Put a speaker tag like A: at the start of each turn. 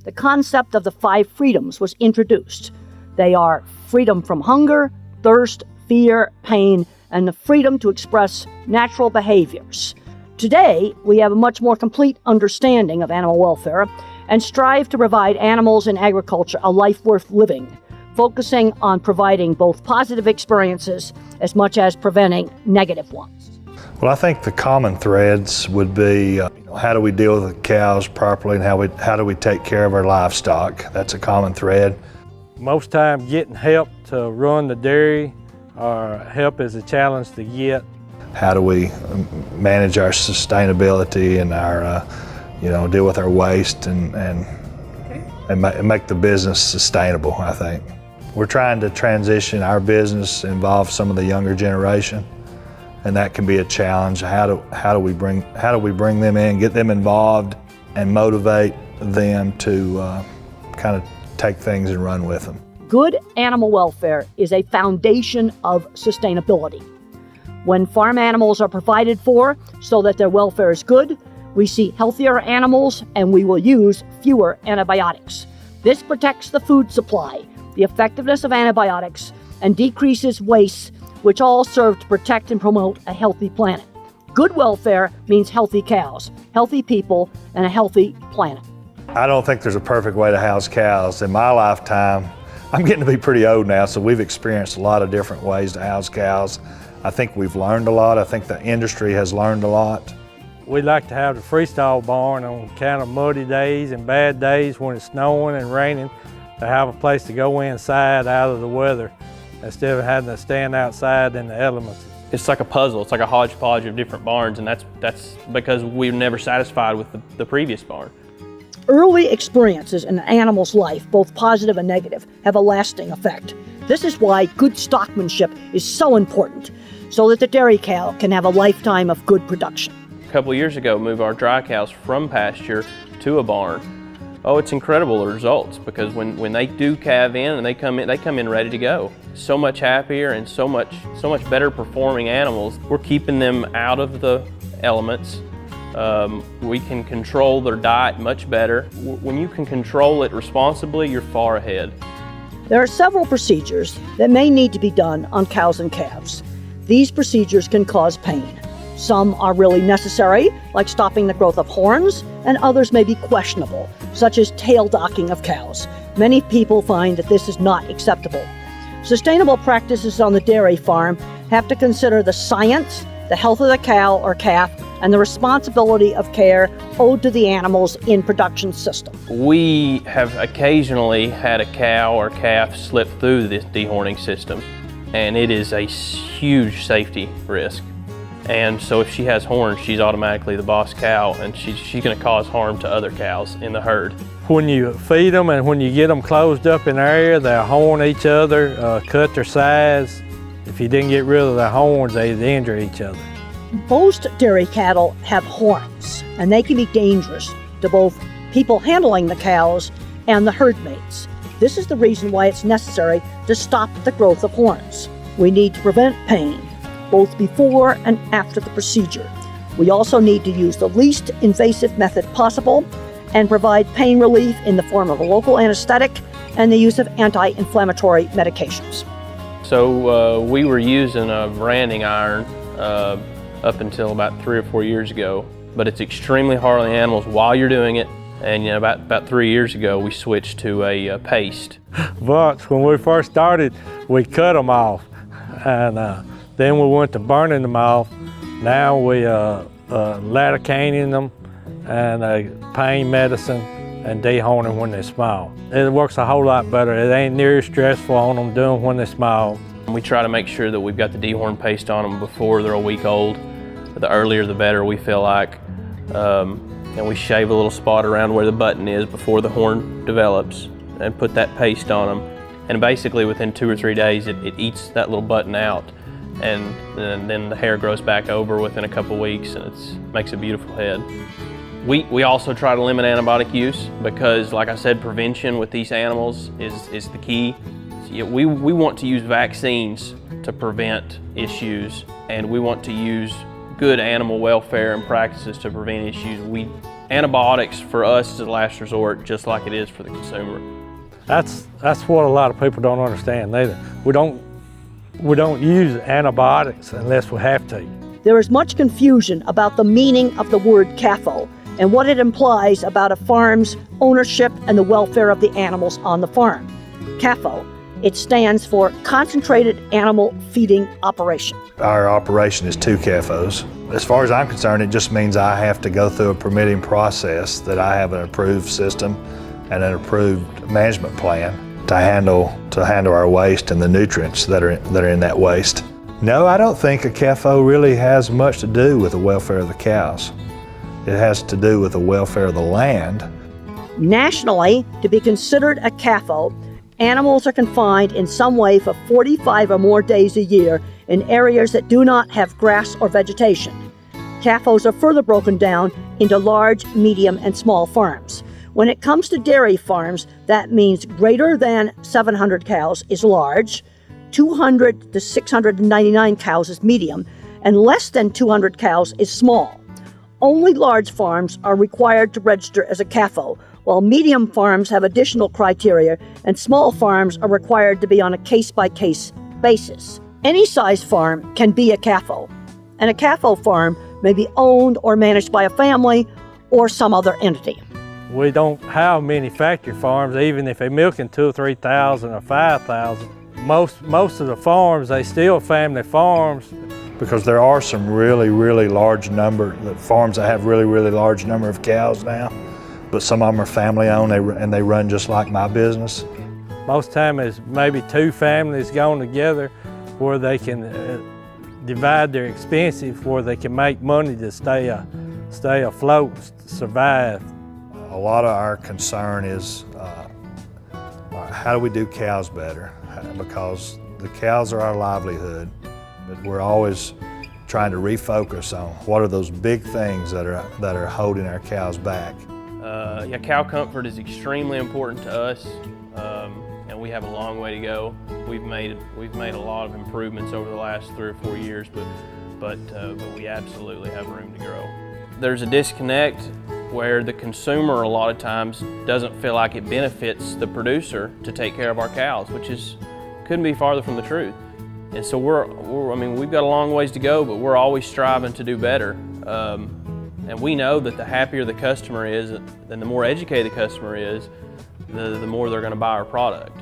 A: the concept of the 5 freedoms was introduced. They are freedom from hunger, thirst, fear, pain, and the freedom to express natural behaviors. Today, we have a much more complete understanding of animal welfare and strive to provide animals in agriculture a life worth living, focusing on providing both positive experiences as much as preventing negative ones.
B: Well, I think the common threads would be how do we deal with the cows properly, and how do we take care of our livestock. That's a common thread.
C: Most times getting help to run the dairy or help is a challenge to get.
B: How do we manage our sustainability and our, deal with our waste and make the business sustainable, I think. We're trying to transition our business, involve some of the younger generation, and that can be a challenge. How do we bring them in, get them involved, and motivate them to kind of take things and run with them.
A: Good animal welfare is a foundation of sustainability. When farm animals are provided for so that their welfare is good, we see healthier animals and we will use fewer antibiotics. This protects the food supply, the effectiveness of antibiotics, and decreases waste, which all serve to protect and promote a healthy planet. Good welfare means healthy cows, healthy people, and a healthy planet.
B: I don't think there's a perfect way to house cows. In my lifetime, I'm getting to be pretty old now, so we've experienced a lot of different ways to house cows. I think we've learned a lot. I think the industry has learned a lot.
C: We like to have the freestyle barn on kind of muddy days and bad days when it's snowing and raining, to have a place to go inside out of the weather instead of having to stand outside in the elements.
D: It's like a puzzle. It's like a hodgepodge of different barns, and that's because we're never satisfied with the previous barn.
A: Early experiences in an animal's life, both positive and negative, have a lasting effect. This is why good stockmanship is so important, so that the dairy cow can have a lifetime of good production.
D: A couple of years ago, moved our dry cows from pasture to a barn. Oh, it's incredible, the results, because when they do calve in and they come in ready to go. So much happier and so much better performing animals. We're keeping them out of the elements. We can control their diet much better. When you can control it responsibly, you're far ahead.
A: There are several procedures that may need to be done on cows and calves. These procedures can cause pain. Some are really necessary, like stopping the growth of horns, and others may be questionable, such as tail docking of cows. Many people find that this is not acceptable. Sustainable practices on the dairy farm have to consider the science, the health of the cow or calf, and the responsibility of care owed to the animals in production system.
D: We have occasionally had a cow or calf slip through this dehorning system, and it is a huge safety risk. And so if she has horns, she's automatically the boss cow, and she's going to cause harm to other cows in the herd.
C: When you feed them and when you get them closed up in an area, they'll horn each other, cut their sides. If you didn't get rid of their horns, they'd injure each other.
A: Most dairy cattle have horns, and they can be dangerous to both people handling the cows and the herd mates. This is the reason why it's necessary to stop the growth of horns. We need to prevent pain, both before and after the procedure. We also need to use the least invasive method possible and provide pain relief in the form of a local anesthetic and the use of anti-inflammatory medications.
D: So we were using a branding iron up until about 3 or 4 years ago, but it's extremely hard on the animals while you're doing it. And about 3 years ago, we switched to a paste.
C: But when we first started, we cut them off, and then we went to burning them off. Now we lidocaine them and pain medicine and dehorning when they're small. It works a whole lot better. It ain't near as stressful on them doing when they're small.
D: We try to make sure that we've got the dehorn paste on them before they're a week old. The earlier the better, we feel like. And we shave a little spot around where the button is before the horn develops and put that paste on them. And basically within 2 or 3 days, it eats that little button out. And then the hair grows back over within a couple weeks, and it makes a beautiful head. We also try to limit antibiotic use because, like I said, prevention with these animals is the key. We want to use vaccines to prevent issues, and we want to use good animal welfare and practices to prevent issues. Antibiotics for us is a last resort, just like it is for the consumer.
C: That's what a lot of people don't understand neither. We don't use antibiotics unless we have to.
A: There is much confusion about the meaning of the word CAFO and what it implies about a farm's ownership and the welfare of the animals on the farm. CAFO, it stands for Concentrated Animal Feeding Operation.
B: Our operation is 2 CAFOs. As far as I'm concerned, it just means I have to go through a permitting process, that I have an approved system and an approved management plan to handle our waste and the nutrients that are in that waste. No, I don't think a CAFO really has much to do with the welfare of the cows. It has to do with the welfare of the land.
A: Nationally, to be considered a CAFO, animals are confined in some way for 45 or more days a year in areas that do not have grass or vegetation. CAFOs are further broken down into large, medium, and small farms. When it comes to dairy farms, that means greater than 700 cows is large, 200 to 699 cows is medium, and less than 200 cows is small. Only large farms are required to register as a CAFO, while medium farms have additional criteria and small farms are required to be on a case-by-case basis. Any size farm can be a CAFO, and a CAFO farm may be owned or managed by a family or some other entity.
C: We don't have many factory farms, even if they're milking 2,000 or 3,000 or 5,000. Most of the farms, they still family farms.
B: Because there are some really large farms that have really large number of cows now, but some of them are family owned and they run just like my business.
C: Most time it's maybe 2 families going together where they can divide their expenses, where they can make money to stay afloat, survive.
B: A lot of our concern is how do we do cows better? Because the cows are our livelihood. But we're always trying to refocus on what are those big things that are holding our cows back.
D: Yeah, cow comfort is extremely important to us, and we have a long way to go. We've made a lot of improvements over the last 3 or 4 years, but we absolutely have room to grow. There's a disconnect where the consumer a lot of times doesn't feel like it benefits the producer to take care of our cows, which couldn't be farther from the truth. And so we've got a long ways to go, but we're always striving to do better. And we know that the happier the customer is, and the more educated the customer is, the more they're going to buy our product.